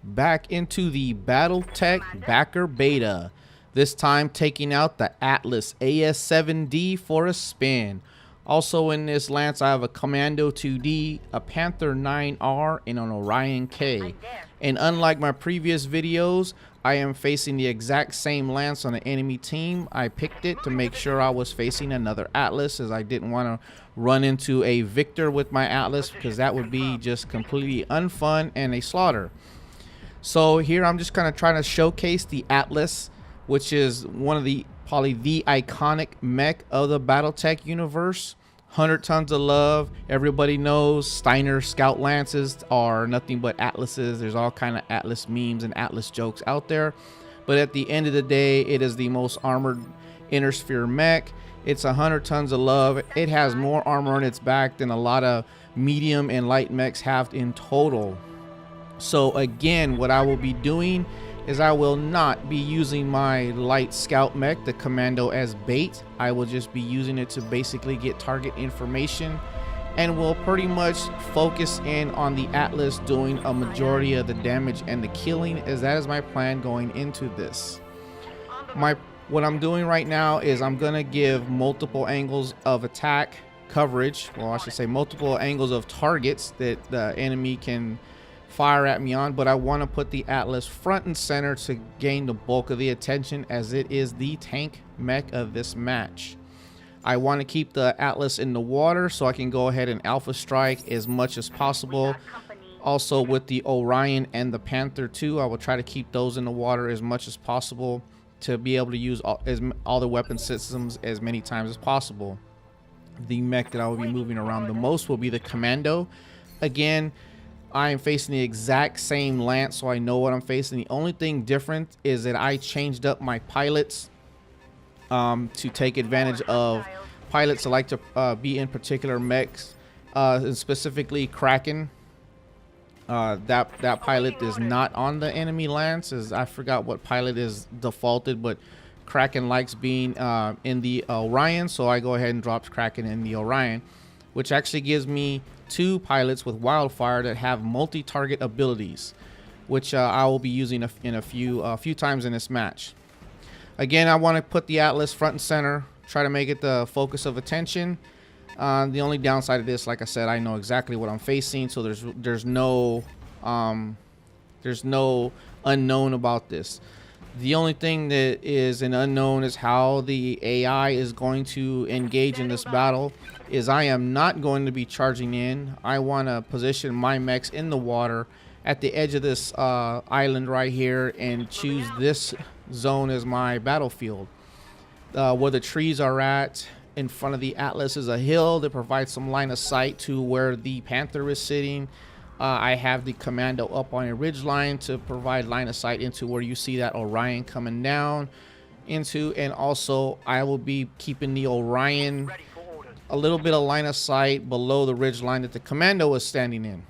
back into the BattleTech backer beta, this time taking out the Atlas AS7-D for a spin. Also in this lance I have a Commando 2D, a Panther 9R, and an Orion K. And unlike my previous videos, I am facing the exact same lance on the enemy team. I picked it to make sure I was facing another Atlas, as I didn't want to run into a Victor with my Atlas, because that would be just completely unfun and a slaughter. So here I'm just kind of trying to showcase the Atlas, which is one of the probably the iconic mech of the BattleTech universe. 100 tons of love. Everybody knows Steiner Scout Lances are nothing but Atlases. There's all kind of Atlas memes and Atlas jokes out there. But at the end of the day, it is the most armored inner sphere mech. It's 100 tons of love. It has more armor on its back than a lot of medium and light mechs have in total. So again, what I will be doing is I will not be using my light scout mech, the Commando, as bait. I will just be using it to basically get target information, and will pretty much focus in on the Atlas doing a majority of the damage and the killing, as that is my plan going into this. What I'm doing right now is I'm gonna give multiple angles of attack coverage, well I should say multiple angles of targets that the enemy can fire at me on, but I want to put the Atlas front and center to gain the bulk of the attention, as it is the tank mech of this match. I want to keep the Atlas in the water so I can go ahead and alpha strike as much as possible. Also with the Orion and the Panther too, I will try to keep those in the water as much as possible to be able to use all the weapon systems as many times as possible. The mech that I will be moving around the most will be the Commando. Again, I am facing the exact same lance, so I know what I'm facing. The only thing different is that I changed up my pilots to take advantage of pilots that like to be in particular mechs, and specifically Kraken. That pilot is not on the enemy lance, as I forgot what pilot is defaulted, but Kraken likes being in the Orion, so I go ahead and drop Kraken in the Orion, which actually gives me 2 pilots with wildfire that have multi-target abilities, which I will be using in a few times in this match. Again, I want to put the Atlas front and center, try to make it the focus of attention. The only downside of this, like I said, I know exactly what I'm facing, so there's no unknown about this. The only thing that is an unknown is how the AI is going to engage in this battle. Is I am not going to be charging in. I want to position my mechs in the water at the edge of this island right here, and choose this zone as my battlefield. Where the trees are at in front of the Atlas is a hill that provides some line of sight to where the Panther is sitting. I have the Commando up on a ridge line to provide line of sight into where you see that Orion coming down into, and also I will be keeping the Orion a little bit of line of sight below the ridge line that the Commando is standing in,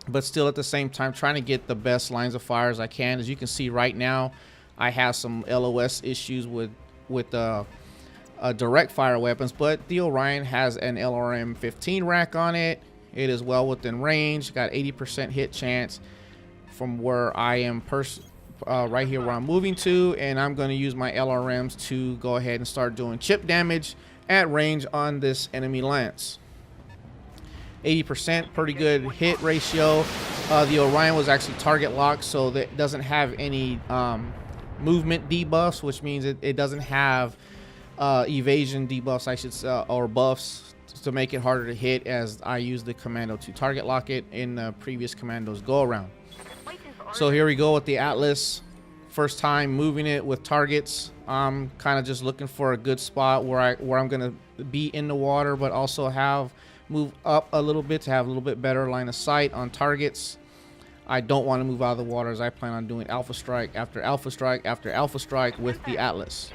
but still at the same time trying to get the best lines of fire as I can. As you can see right now, I have some LOS issues with direct fire weapons, but the Orion has an LRM 15 rack on it. It is well within range, got 80% hit chance from where I am right here where I'm moving to, and I'm going to use my LRMs to go ahead and start doing chip damage at range on this enemy lance. 80%, pretty good hit ratio. The Orion was actually target locked, so that doesn't have any movement debuffs, which means it doesn't have evasion debuffs, I should say, or buffs to make it harder to hit, as I used the Commando to target lock it in the previous Commando's go around. So here we go with the Atlas. First time moving it with targets. I'm kind of just looking for a good spot where I'm gonna be in the water, but also move up a little bit to have a little bit better line of sight on targets. I don't want to move out of the water, as I plan on doing alpha strike after alpha strike after alpha strike with the Atlas.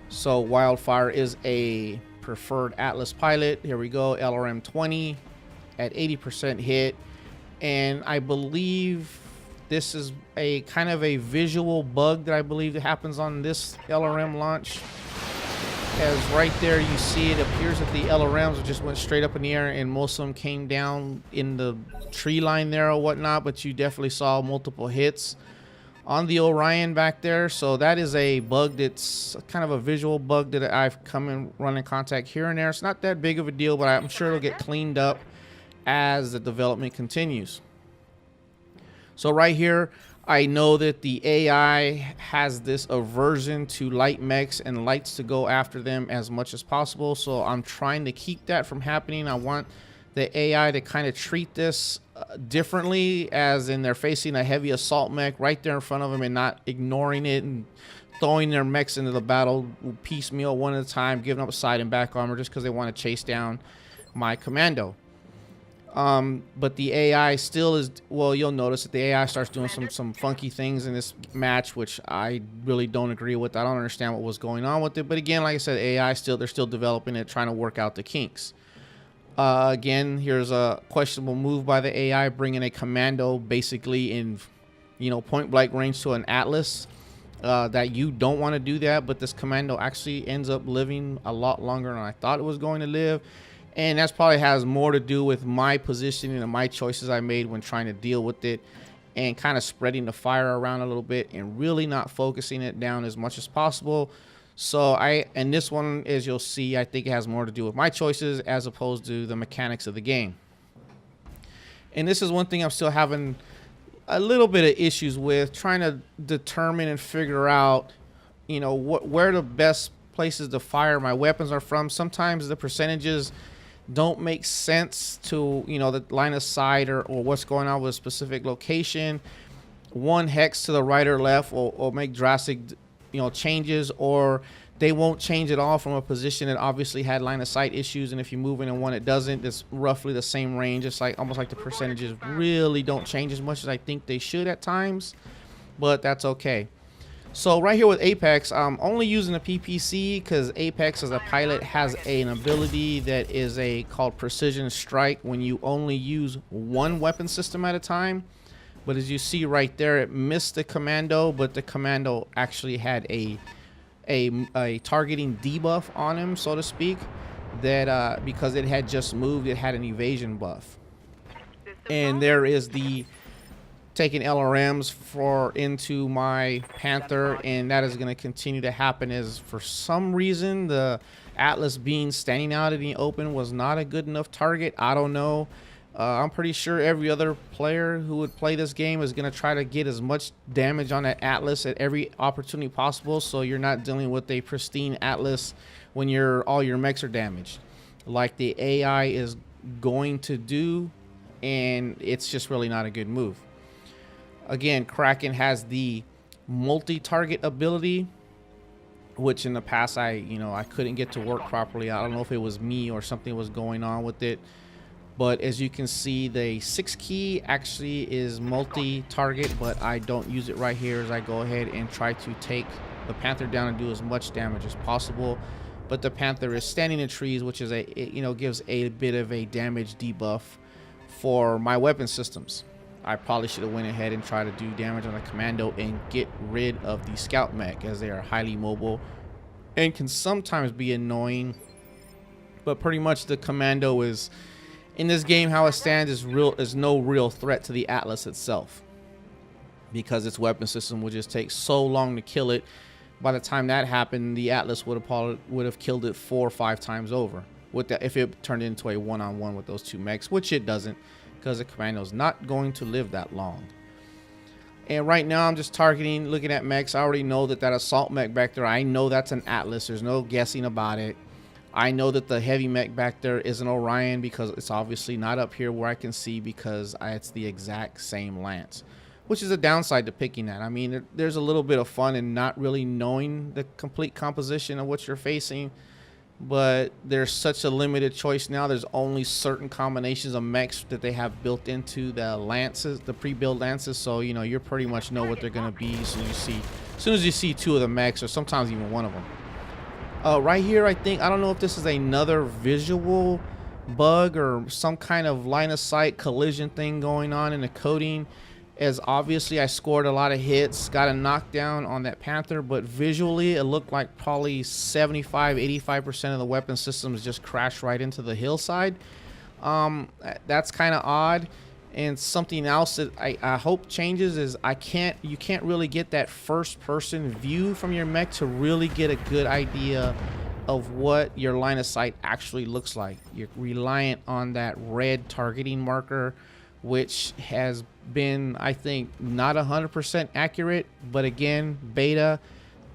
So wildfire is a preferred Atlas pilot. Here we go, LRM 20 at 80% hit, and I believe this is a kind of a visual bug that I believe that happens on this LRM launch. as right there you see it appears that the LRMs just went straight up in the air, and most of them came down in the tree line there or whatnot, but you definitely saw multiple hits on the Orion back there. So that is a bug that's kind of a visual bug that I've come and run in contact here and there. It's not that big of a deal, but I'm sure it'll get cleaned up as the development continues. So right here, I know that the AI has this aversion to light mechs and likes to go after them as much as possible. So I'm trying to keep that from happening. I want the AI to kind of treat this differently, as in they're facing a heavy assault mech right there in front of them and not ignoring it and throwing their mechs into the battle piecemeal one at a time, giving up side and back armor just because they want to chase down my commando. But the AI still is, well, you'll notice that the AI starts doing some funky things in this match, which I really don't agree with. I don't understand what was going on with it. But again, like I said, AI they're still developing it, trying to work out the kinks. Again, here's a questionable move by the AI, bringing a commando basically in, point blank range to an Atlas. That you don't want to do that, but this commando actually ends up living a lot longer than I thought it was going to live. And that's probably has more to do with my positioning and my choices I made when trying to deal with it, and kind of spreading the fire around a little bit and really not focusing it down as much as possible. So and this one, as you'll see, I think it has more to do with my choices as opposed to the mechanics of the game. And this is one thing I'm still having a little bit of issues with, trying to determine and figure out, where the best places to fire my weapons are from. Sometimes the percentages don't make sense to, the line of sight or what's going on with a specific location. One hex to the right or left will make drastic changes, or they won't change at all from a position that obviously had line of sight issues, and if you move in one it doesn't, it's roughly the same range. It's like almost like the percentages really don't change as much as I think they should at times, but that's okay. So right here with Apex, I'm only using a PPC because Apex as a pilot has an ability that is called precision strike, when you only use one weapon system at a time. But as you see right there, it missed the commando, but the commando actually had a targeting debuff on him, so to speak, that because it had just moved, it had an evasion buff. And there is the taking LRMs into my Panther, and that is going to continue to happen, as for some reason the Atlas being standing out in the open was not a good enough target. I don't know. I'm pretty sure every other player who would play this game is going to try to get as much damage on that Atlas at every opportunity possible, so you're not dealing with a pristine Atlas when all your mechs are damaged, like the AI is going to do, and it's just really not a good move. Again, Kraken has the multi-target ability, which in the past I couldn't get to work properly. I don't know if it was me or something was going on with it. But as you can see, the 6 key actually is multi-target, but I don't use it right here as I go ahead and try to take the Panther down and do as much damage as possible. But the Panther is standing in trees, which is gives a bit of a damage debuff for my weapon systems. I probably should have went ahead and tried to do damage on the commando and get rid of the scout mech, as they are highly mobile and can sometimes be annoying. But pretty much the commando is, in this game, how it stands is no real threat to the Atlas itself, because its weapon system would just take so long to kill it. By the time that happened, the Atlas would have killed it 4 or 5 times over if it turned into a one-on-one with those 2 mechs, which it doesn't, because the commando is not going to live that long. And right now I'm just looking at mechs. I already know that assault mech back there, I know that's an Atlas. There's no guessing about it. I know that the heavy mech back there is an Orion, because it's obviously not up here where I can see, because it's the exact same lance, which is a downside to picking that. I mean, there's a little bit of fun in not really knowing the complete composition of what you're facing, but there's such a limited choice now. There's only certain combinations of mechs that they have built into the lances, the pre-built lances, so you pretty much know what they're going to be as soon as you see 2 of the mechs, or sometimes even 1 of them. Right here, I don't know if this is another visual bug or some kind of line of sight collision thing going on in the coding. as obviously I scored a lot of hits, got a knockdown on that Panther, but visually it looked like probably 75-85% of the weapon systems just crashed right into the hillside. That's kind of odd. And something else that I hope changes is you can't really get that first person view from your mech to really get a good idea of what your line of sight actually looks like. You're reliant on that red targeting marker, which has been, I think, not 100% accurate, but again, beta,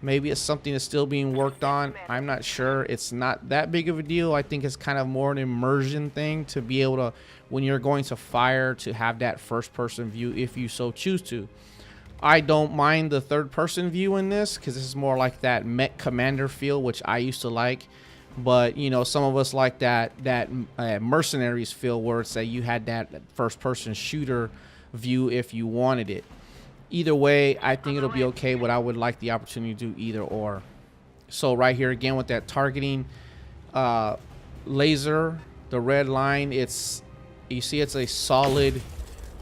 maybe it's something that's still being worked on. I'm not sure. It's not that big of a deal. I think it's kind of more an immersion thing to be able to, when you're going to fire, to have that first person view if you so choose to. I don't mind the third person view in this because this is more like that mech commander feel, which I used to like. But you know, some of us like that mercenaries feel, where it's that you had that first person shooter view if you wanted it. Either way, I think it'll be okay, but I would like the opportunity to do either or. So right here again with that targeting laser, the red line, you see it's a solid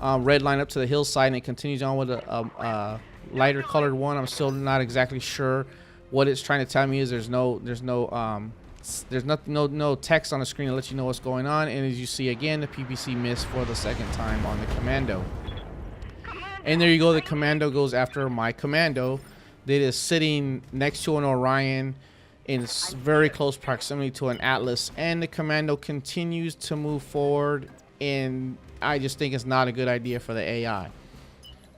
red line up to the hillside, and it continues on with a lighter colored one. I'm still not exactly sure what it's trying to tell me. Is there's no text on the screen to let you know what's going on. And as you see again, the PPC missed for the second time on the commando. And there you go, the commando goes after my commando that is sitting next to an Orion in very close proximity to an Atlas, and the commando continues to move forward, and I just think it's not a good idea for the AI.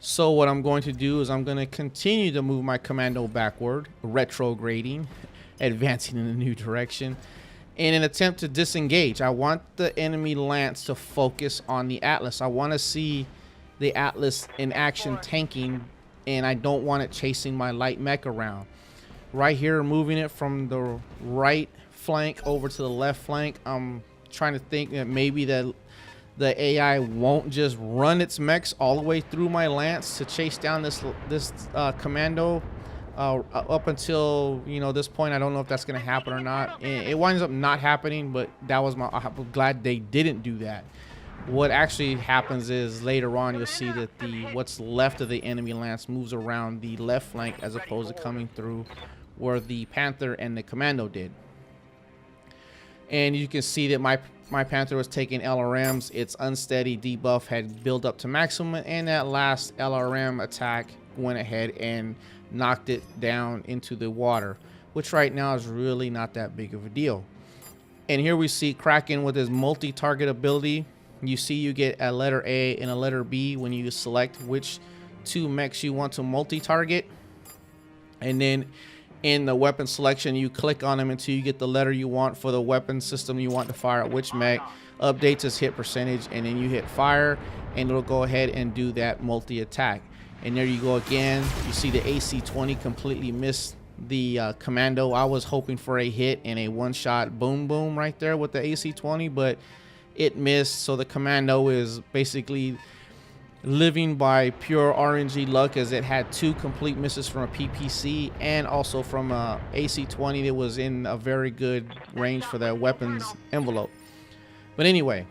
So what I'm going to do is I'm going to continue to move my commando backward, retrograding, advancing in a new direction, in an attempt to disengage. I want the enemy lance to focus on the Atlas. I want to see the Atlas in action tanking, and I don't want it chasing my light mech around. Right here, moving it from the right flank over to the left flank. I'm trying to think that maybe the AI won't just run its mechs all the way through my lance to chase down this commando up until, you know, this point. I don't know if that's going to happen or not. It winds up not happening, but I'm glad they didn't do that. What actually happens is later on you'll see that what's left of the enemy lance moves around the left flank as opposed to coming through where the Panther and the commando did. And you can see that my Panther was taking LRMs. Its unsteady debuff had built up to maximum, and that last LRM attack went ahead and knocked it down into the water, which right now is really not that big of a deal. And here we see Kraken with his multi-target ability. You see you get a letter A and a letter B when you select which two mechs you want to multi-target, and then in the weapon selection you click on them until you get the letter you want for the weapon system you want to fire at which mech, updates its hit percentage, and then you hit fire and it'll go ahead and do that multi-attack. And there you go again. You see the AC-20 completely missed the commando. I was hoping for a hit and a one-shot boom boom right there with the AC-20, but it missed. So the commando is basically living by pure RNG luck, as it had two complete misses from a PPC and also from a AC-20 that was in a very good range for that weapons envelope. But anyway,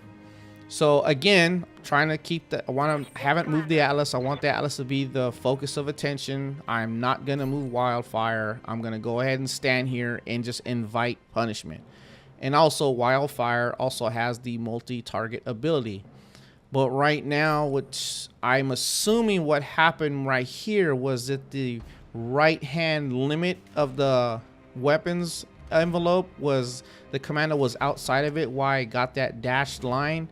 so again, trying to keep the, I haven't moved the Atlas. I want the Atlas to be the focus of attention. I'm not gonna move Wildfire. I'm gonna go ahead and stand here and just invite punishment. And also Wildfire also has the multi-target ability. But right now, which I'm assuming what happened right here was that the right hand limit of the weapons envelope was, the commando was outside of it, why I got that dashed line.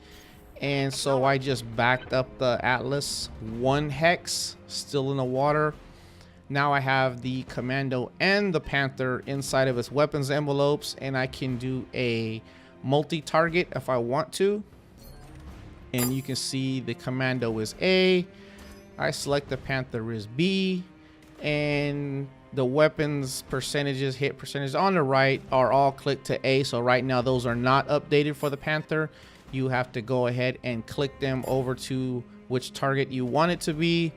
And so I just backed up the Atlas 1 hex, still in the water. Now I have the commando and the Panther inside of its weapons envelopes, and I can do a multi-target if I want to. And you can see the commando is A, I select the Panther is B, and the weapons percentages, hit percentages on the right are all clicked to A. So right now those are not updated for the Panther. You have to go ahead and click them over to which target you want it to be.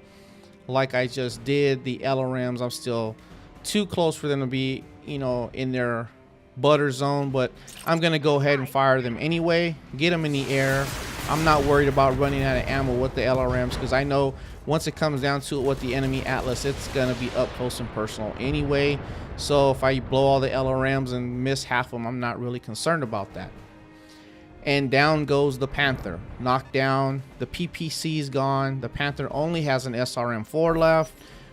Like I just did, the LRMs, I'm still too close for them to be, you know, in their butter zone, but I'm gonna go ahead and fire them anyway, get them in the air, I'm not worried about running out of ammo with the LRMs, because I know once it comes down to it with the enemy Atlas, it's gonna be up close and personal anyway. So if I blow all the LRMs and miss half of them, I'm not really concerned about that. And down goes the Panther, knocked down. The PPC is gone. The Panther only has an SRM4 left,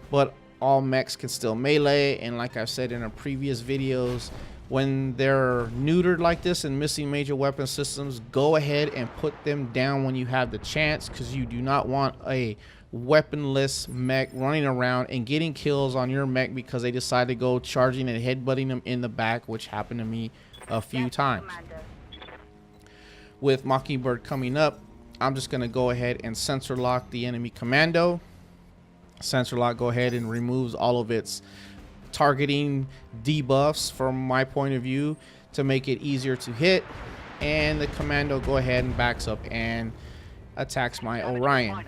but all mechs can still melee. And like I've said in our previous videos, when they're neutered like this and missing major weapon systems, go ahead and put them down when you have the chance, because you do not want a weaponless mech running around and getting kills on your mech because they decide to go charging and headbutting them in the back, which happened to me a few times. With Mockingbird coming up, I'm just going to go ahead and sensor lock the enemy commando. Sensor lock go ahead and removes all of its targeting debuffs from my point of view to make it easier to hit. And the commando go ahead and backs up and attacks my Orion.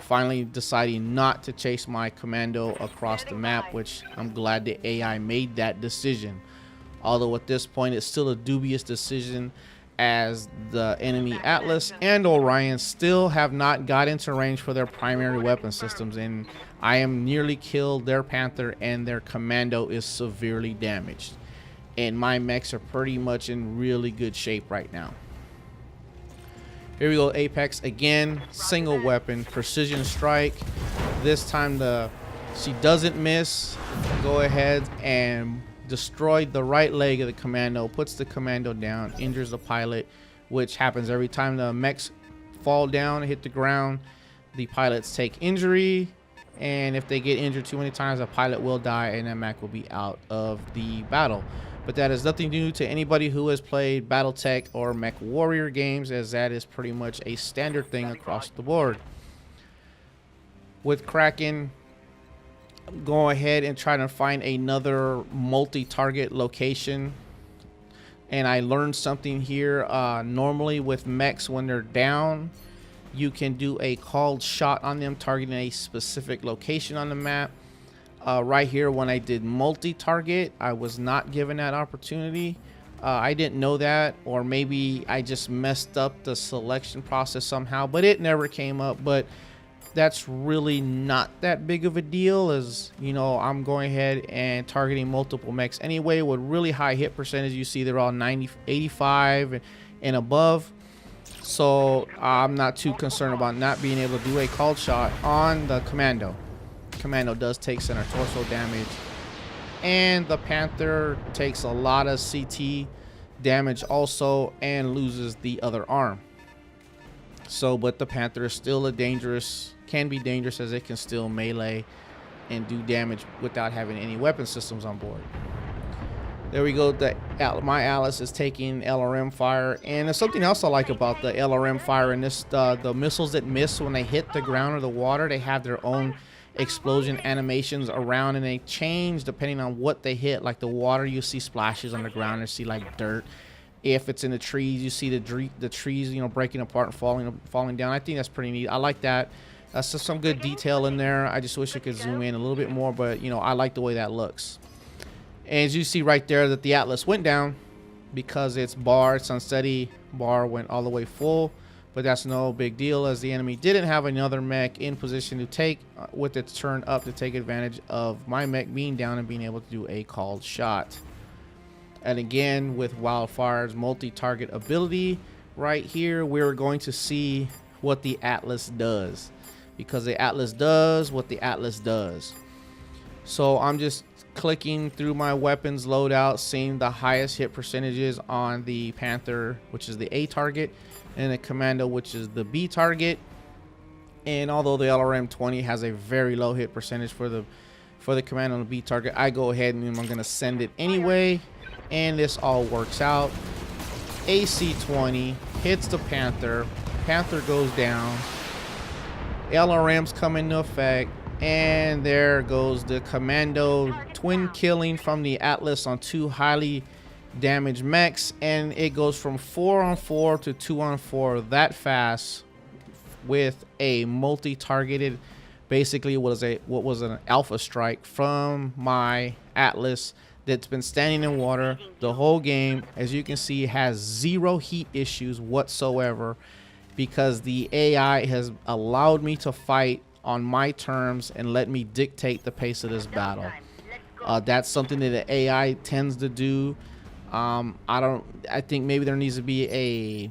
Finally deciding not to chase my commando across the map, which I'm glad the AI made that decision. Although at this point it's still a dubious decision, as the enemy Atlas and Orion still have not got into range for their primary weapon systems, and I am nearly killed their Panther and their commando is severely damaged, and my mechs are pretty much in really good shape right now. Here we go, Apex again, single weapon, precision strike. This time she doesn't miss. Go ahead and destroyed the right leg of the commando, puts the commando down, injures the pilot, which happens every time the mechs fall down and hit the ground. The pilots take injury, and if they get injured too many times, a pilot will die and that mech will be out of the battle. But that is nothing new to anybody who has played BattleTech or Mech Warrior games, as that is pretty much a standard thing across the board. With Kraken, go ahead and try to find another multi-target location. And I learned something here. Normally with mechs, when they're down, you can do a called shot on them, targeting a specific location on the map. Right here, when I did multi-target, I was not given that opportunity. I didn't know that, or maybe I just messed up the selection process somehow, but it never came up. But that's really not that big of a deal, as you know, I'm going ahead and targeting multiple mechs anyway with really high hit percentage. You see they're all 90, 85 and above, so I'm not too concerned about not being able to do a called shot on the commando. Commando does take center torso damage, and the Panther takes a lot of CT damage also and loses the other arm. So, but the Panther is still can be dangerous, as it can still melee and do damage without having any weapon systems on board. There we go. My Atlas is taking LRM fire, and there's something else I like about the LRM fire in this. The missiles that miss when they hit the ground or the water, they have their own explosion animations around, and they change depending on what they hit. Like the water, you see splashes on the ground, you see like dirt. If it's in the trees, you see the trees, you know, breaking apart and falling down. I think that's pretty neat. I like that. That's just some good detail in there. I just wish I could zoom in a little bit more, but you know, I like the way that looks. And as you see right there, that the Atlas went down because its unsteady bar went all the way full, but that's no big deal, as the enemy didn't have another mech in position to take with its turn up to take advantage of my mech being down and being able to do a called shot. And again, with Wildfire's multi-target ability right here, we're going to see what the Atlas does, because the Atlas does what the Atlas does. So I'm just clicking through my weapons loadout, seeing the highest hit percentages on the Panther, which is the A target, and the Commando, which is the B target. And although the LRM-20 has a very low hit percentage for the Commando and the B target, I go ahead and I'm going to send it anyway. And this all works out. AC-20 hits the Panther. Panther goes down. LRMs come into effect. And there goes the Commando twin killing from the Atlas on two highly damaged mechs. And it goes from 4-on-4 to 2-on-4 that fast, with a multi-targeted, basically what was an alpha strike from my Atlas that's been standing in water the whole game. As you can see, it has zero heat issues whatsoever. because the AI has allowed me to fight on my terms and let me dictate the pace of this battle. That's something that the AI tends to do. I think maybe there needs to be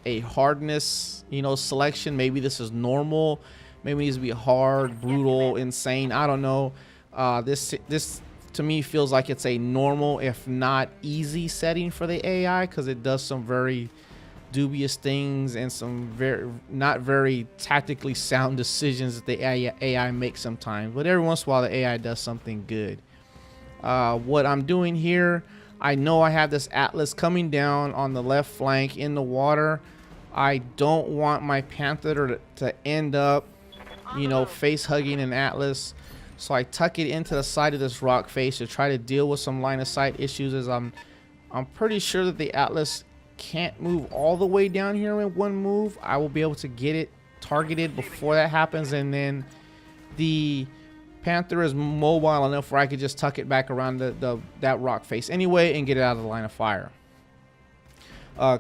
a hardness, you know, selection. Maybe this is normal. Maybe it needs to be hard, brutal, insane. I don't know. This to me feels like it's a normal, if not easy, setting for the AI, because it does some very dubious things and some not very tactically sound decisions that the AI makes sometimes. But every once in a while, the AI does something good. What I'm doing here, I know I have this Atlas coming down on the left flank in the water. I don't want my Panther to end up, you know, face hugging an Atlas. So I tuck it into the side of this rock face to try to deal with some line of sight issues, as I'm pretty sure that the Atlas can't move all the way down here in one move. I will be able to get it targeted before that happens, and then the Panther is mobile enough where I could just tuck it back around that rock face anyway and get it out of the line of fire.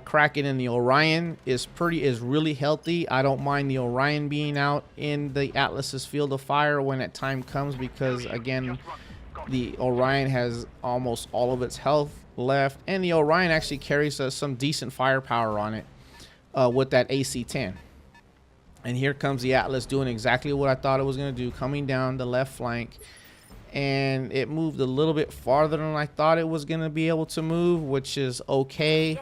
Kraken in the Orion is really healthy. I don't mind the Orion being out in the Atlas's field of fire when that time comes, because again, the Orion has almost all of its health left, and the Orion actually carries some decent firepower on it with that AC-10. And here comes the Atlas doing exactly what I thought it was going to do, coming down the left flank. And it moved a little bit farther than I thought it was going to be able to move, which is okay,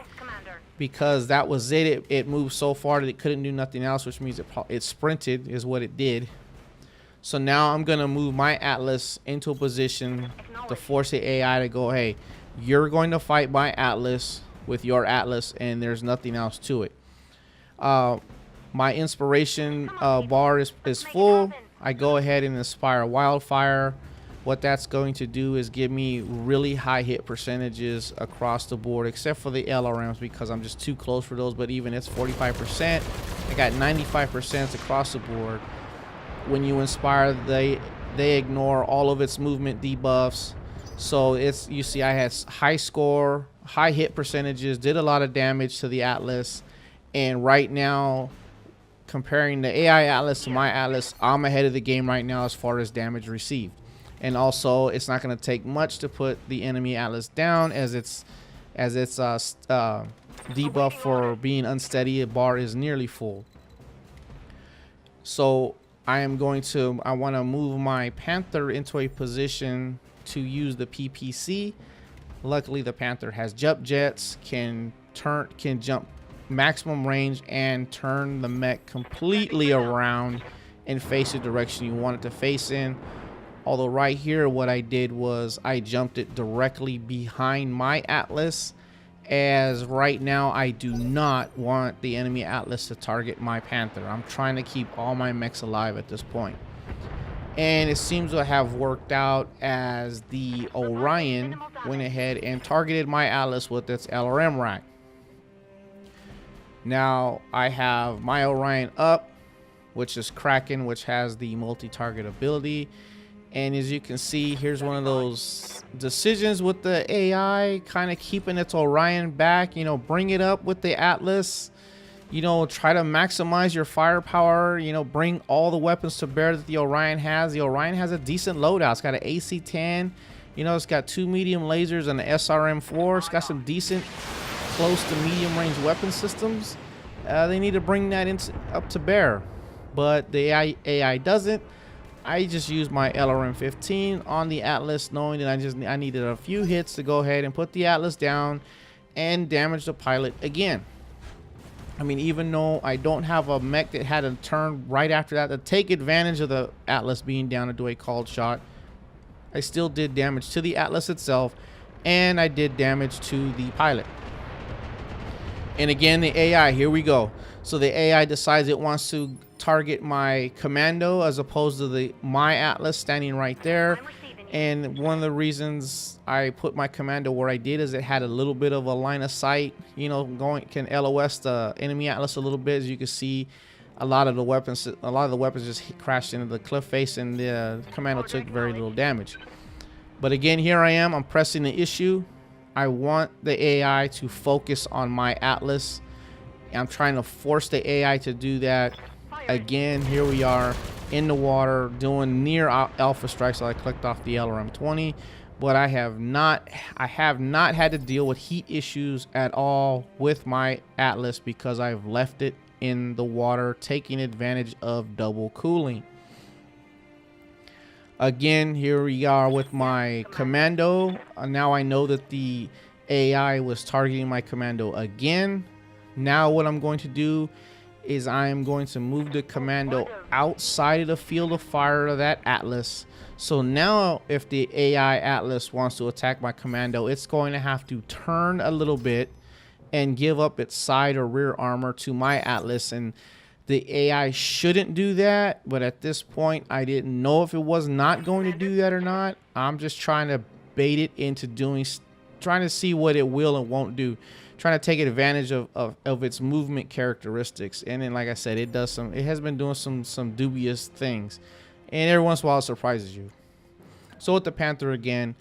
because that was it. It moved so far that it couldn't do nothing else, which means it sprinted is what it did. So now I'm going to move my Atlas into a position to force the AI to go, hey, you're going to fight my Atlas with your Atlas, and there's nothing else to it. My inspiration bar is full. I go ahead and inspire Wildfire. What that's going to do is give me really high hit percentages across the board, except for the LRMs, because I'm just too close for those. But even it's 45%. I got 95% across the board. When you inspire, they ignore all of its movement debuffs. So it's, you see, I had high score, high hit percentages, did a lot of damage to the Atlas, and right now, comparing the AI Atlas to my Atlas, I'm ahead of the game right now as far as damage received. And also, it's not going to take much to put the enemy Atlas down, as its debuff for being unsteady bar is nearly full. So I want to move my Panther into a position to use the PPC. Luckily, the Panther has jump jets, can jump maximum range, and turn the mech completely around and face the direction you want it to face in. Although right here, what I did was I jumped it directly behind my Atlas, as right now I do not want the enemy Atlas to target my Panther. I'm trying to keep all my mechs alive at this point. And it seems to have worked out, as the Orion went ahead and targeted my Atlas with its LRM rack. Now I have my Orion up, which is Kraken, which has the multi-target ability. And as you can see, here's one of those decisions with the AI, kind of keeping its Orion back, you know, bring it up with the Atlas, you know, try to maximize your firepower, you know, bring all the weapons to bear that the Orion has. The Orion has a decent loadout. It's got an AC-10, you know, it's got 2 medium lasers and an SRM-4. It's got some decent close to medium range weapon systems. They need to bring that up to bear, but the AI doesn't. I just used my LRM-15 on the Atlas, knowing that I needed a few hits to go ahead and put the Atlas down and damage the pilot again. I mean, even though I don't have a mech that had a turn right after that to take advantage of the Atlas being down to do a called shot, I still did damage to the Atlas itself, and I did damage to the pilot. And again, the AI, here we go. So the AI decides it wants to target my commando as opposed to my Atlas standing right there. And one of the reasons I put my commando where I did is it had a little bit of a line of sight, you know, can LOS the enemy Atlas a little bit. As you can see, a lot of the weapons just crashed into the cliff face, and the commando took very little damage. But again, here I am, I'm pressing the issue. I want the AI to focus on my Atlas, I'm trying to force the AI to do that. Again, here we are in the water doing near alpha strike, so I clicked off the LRM-20, but I have not had to deal with heat issues at all with my Atlas because I've left it in the water, taking advantage of double cooling. Again, here we are with my commando. Now I know that the AI was targeting my commando again. Now what I'm going to do is I'm going to move the commando outside of the field of fire of that Atlas. So now if the AI Atlas wants to attack my commando, it's going to have to turn a little bit and give up its side or rear armor to my Atlas. And the AI shouldn't do that, but at this point I didn't know if it was not going to do that or not. I'm just trying to bait it into trying to see what it will and won't do, trying to take advantage of its movement characteristics. And then, like I said, it has been doing some dubious things, and every once in a while it surprises you. So with the Panther, again,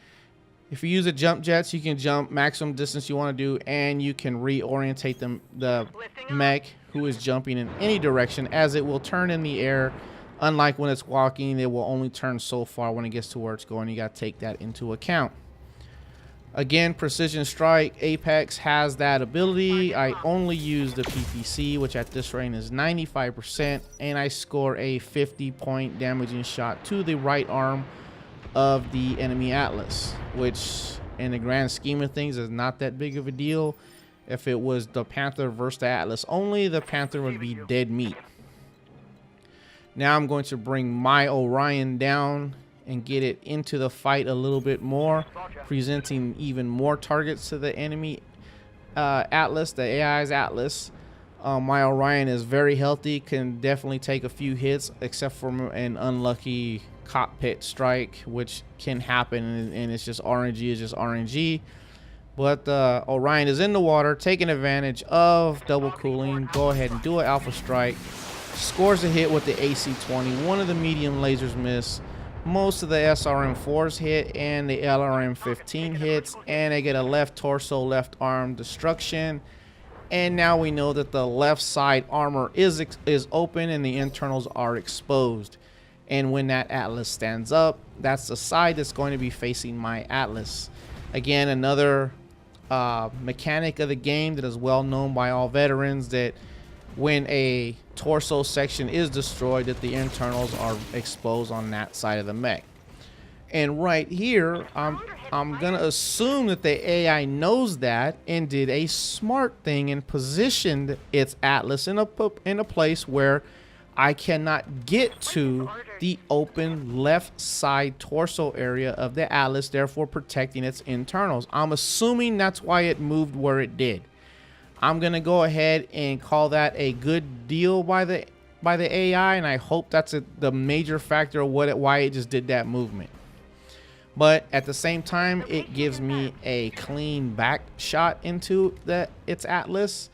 if you use the jump jets, you can jump maximum distance you want to do, and you can reorientate the mech who is jumping in any direction, as it will turn in the air. Unlike when it's walking, it will only turn so far when it gets to where it's going. You got to take that into account. Again, precision strike, Apex has that ability. I only use the PPC, which at this range is 95%, and I score a 50-point damaging shot to the right arm of the enemy Atlas, which in the grand scheme of things is not that big of a deal. If it was the Panther versus the Atlas only, the Panther would be dead meat. Now I'm going to bring my Orion down and get it into the fight a little bit more, presenting even more targets to the enemy Atlas, the AI's Atlas. My Orion is very healthy, can definitely take a few hits, except for an unlucky cockpit strike, which can happen, and it's just RNG is just RNG. But Orion is in the water, taking advantage of double cooling. Go ahead and do an alpha strike. Scores a hit with the AC-20. One of the medium lasers miss. Most of the SRM-4s hit, and the LRM-15 hits, and they get a left torso, left arm destruction. And now we know that the left side armor is open and the internals are exposed. And when that Atlas stands up, that's the side that's going to be facing my Atlas. Again, another mechanic of the game that is well known by all veterans, that when a torso section is destroyed, that the internals are exposed on that side of the mech. And right here, I'm gonna assume that the AI knows that and did a smart thing and positioned its Atlas in a place where I cannot get to the open left side torso area of the Atlas, therefore protecting its internals. I'm assuming that's why it moved where it did. I'm gonna go ahead and call that a good deal by the AI, and I hope that's the major factor of why it just did that movement. But at the same time, it gives me a clean back shot into its Atlas,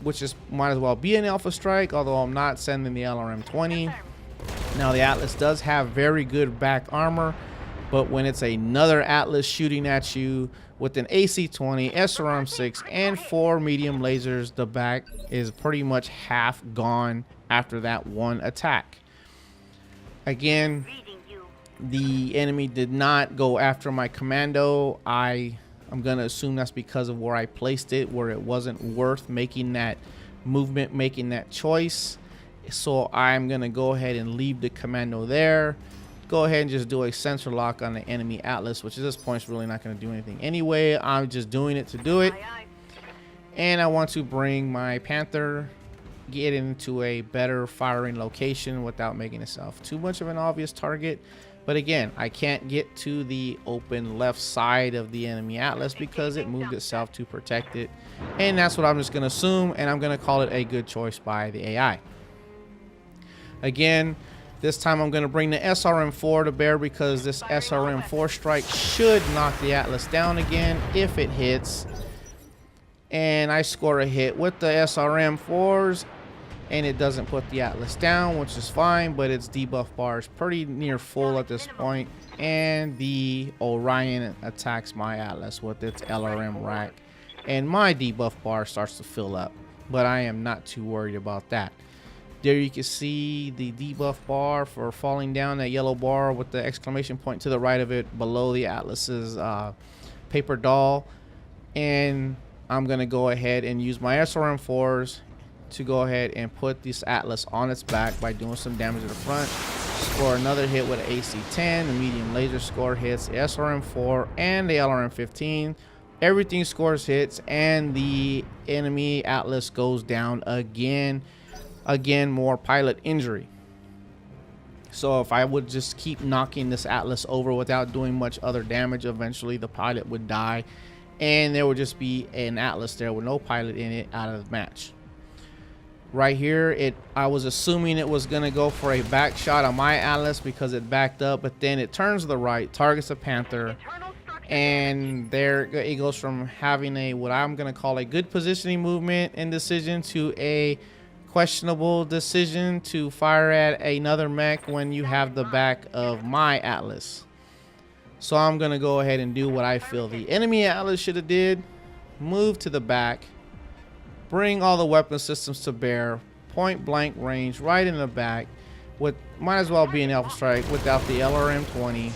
which might as well be an alpha strike, although I'm not sending the LRM-20. Now the Atlas does have very good back armor, but when it's another Atlas shooting at you with an AC-20, SRM-6, and 4 medium lasers, the back is pretty much half gone after that one attack. Again, the enemy did not go after my commando. I'm gonna assume that's because of where I placed it, where it wasn't worth making that movement, making that choice. So I'm gonna go ahead and leave the commando there. Go ahead and just do a sensor lock on the enemy Atlas, which at this point is really not going to do anything anyway. I'm just doing it to do it. And I want to bring my Panther, get into a better firing location without making itself too much of an obvious target. But again, I can't get to the open left side of the enemy Atlas because it moved itself to protect it. And that's what I'm just going to assume, and I'm going to call it a good choice by the AI. Again, this time I'm going to bring the SRM-4 to bear, because this SRM-4 strike should knock the Atlas down again if it hits. And I score a hit with the SRM-4s, and it doesn't put the Atlas down, which is fine, but its debuff bar is pretty near full at this point. And the Orion attacks my Atlas with its LRM rack, and my debuff bar starts to fill up. but I am not too worried about that. There you can see the debuff bar for falling down, that yellow bar with the exclamation point to the right of it below the Atlas's paper doll. And I'm going to go ahead and use my SRM4s to go ahead and put this Atlas on its back by doing some damage to the front. Score another hit with an AC-10. The medium laser score hits the SRM4 and the LRM-15. Everything scores hits, and the enemy Atlas goes down again. Again, more pilot injury. So if I would just keep knocking this Atlas over without doing much other damage, eventually the pilot would die, and there would just be an Atlas there with no pilot in it out of the match. Right here, I was assuming it was going to go for a back shot on my Atlas because it backed up, but then it turns to the right, targets a Panther, and there it goes from having a what I'm going to call a good positioning movement and decision to a questionable decision to fire at another mech when you have the back of my Atlas. So I'm going to go ahead and do what I feel the enemy Atlas should have did. Move to the back. Bring all the weapon systems to bear, point blank range right in the back, with might as well be an Alpha Strike without the LRM-20.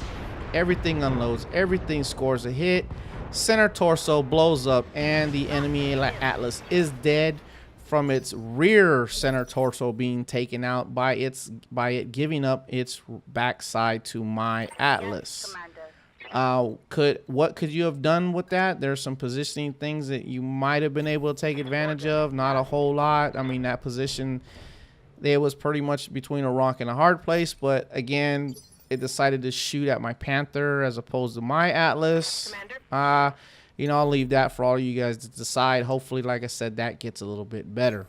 Everything unloads, everything scores a hit, center torso blows up, and the enemy Atlas is dead from its rear center torso being taken out by it giving up its backside to my Atlas. What could you have done with that? There's some positioning things that you might have been able to take advantage of. Not a whole lot. I mean, that position there was pretty much between a rock and a hard place. But again, it decided to shoot at my Panther as opposed to my Atlas. You know, I'll leave that for all you guys to decide. Hopefully, like I said, that gets a little bit better.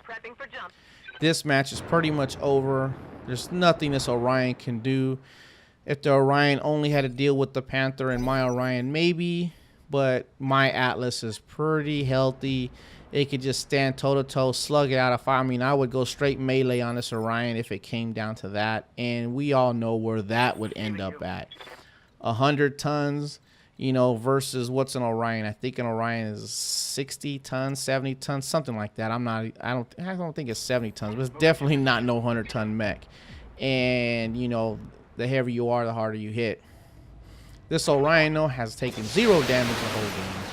Prepping for jump. This match is pretty much over. There's nothing this Orion can do. If the Orion only had to deal with the Panther and my Orion, maybe. But my Atlas is pretty healthy. It could just stand toe-to-toe, slug it out of fire. I mean, I would go straight melee on this Orion if it came down to that. And we all know where that would end up at. 100 tons, you know, versus what's an Orion. I think an Orion is 60 tons, 70 tons, something like that. I don't think it's 70 tons, but it's definitely not no 100-ton mech. And, you know, the heavier you are, the harder you hit. This Orion, though, has taken 0 damage the whole game.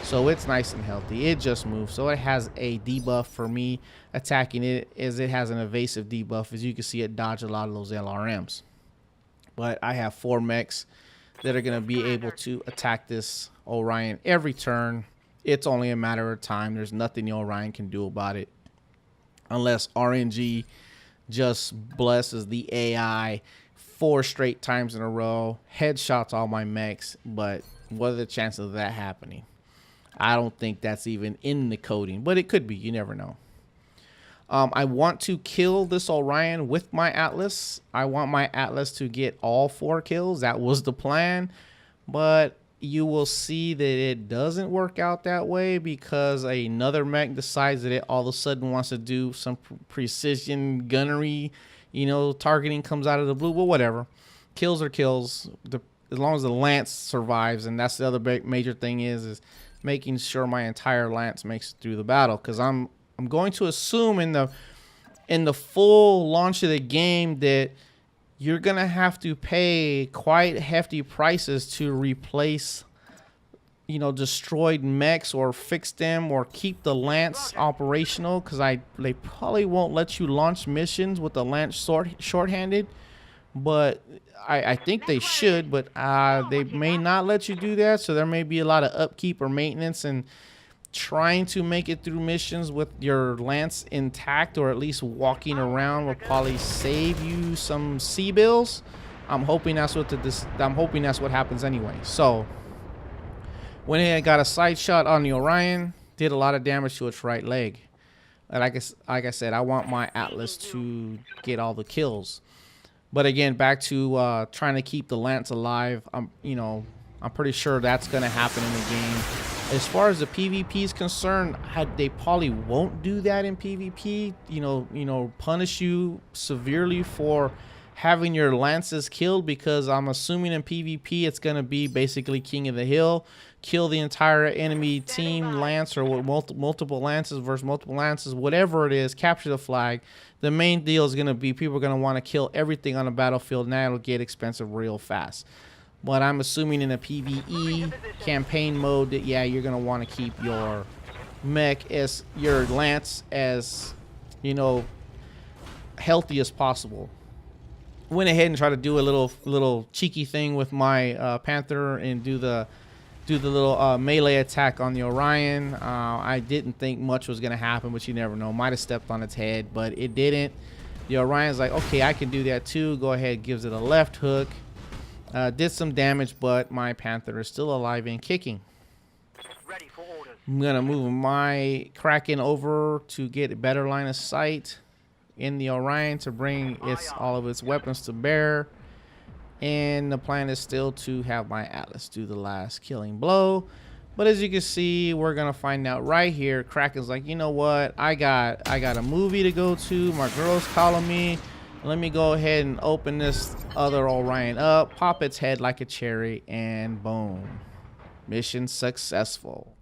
So it's nice and healthy. It just moves. So it has a debuff for me attacking it, as it has an evasive debuff. As you can see, it dodged a lot of those LRMs. But I have 4 mechs that are going to be able to attack this Orion every turn. It's only a matter of time. There's nothing the Orion can do about it. Unless RNG just blesses the AI 4 straight times in a row, headshots all my mechs. But what are the chances of that happening? I don't think that's even in the coding, but it could be. You never know. I want to kill this Orion with my Atlas. I want my Atlas to get all 4 kills. That was the plan, but you will see that it doesn't work out that way because another mech decides that it all of a sudden wants to do some precision gunnery. You know, targeting comes out of the blue. Well, whatever. Kills are kills. As long as the Lance survives, and that's the other major thing is making sure my entire Lance makes it through the battle. Because I'm going to assume in the full launch of the game that you're gonna have to pay quite hefty prices to replace, you know, destroyed mechs or fix them or keep the Lance operational, because they probably won't let you launch missions with the Lance shorthanded, but I think they should, but they may not let you do that. So there may be a lot of upkeep or maintenance, and trying to make it through missions with your Lance intact or at least walking around will probably save you some C bills. I'm hoping that's what happens anyway. So when it got a side shot on the Orion, did a lot of damage to its right leg. And like I said, I want my Atlas to get all the kills. But again, back to trying to keep the Lance alive. I'm pretty sure that's going to happen in the game. As far as the PvP is concerned, they probably won't do that in PvP. You know, punish you severely for having your lances killed, because I'm assuming in PvP it's going to be basically king of the hill. Kill the entire enemy team lance, or multiple lances versus multiple lances, whatever it is, capture the flag. The main deal is going to be people are going to want to kill everything on the battlefield, and that'll get expensive real fast. But I'm assuming in a PvE campaign mode that, yeah, you're going to want to keep your mech, as your lance, as, you know, healthy as possible. Went ahead and tried to do a little cheeky thing with my Panther and do the little melee attack on the Orion. I didn't think much was gonna happen, but you never know. Might have stepped on its head, but it didn't. The Orion's like, okay, I can do that too. Go ahead, gives it a left hook. Did some damage, but my Panther is still alive and kicking. Ready for orders. I'm gonna move my Kraken over to get a better line of sight in the Orion to bring all of its weapons to bear. And the plan is still to have my Atlas do the last killing blow. But as you can see, we're gonna find out right here. Kraken's like, you know what? I got a movie to go to. My girl's calling me. Let me go ahead and open this other Orion up, pop its head like a cherry, and boom. Mission successful.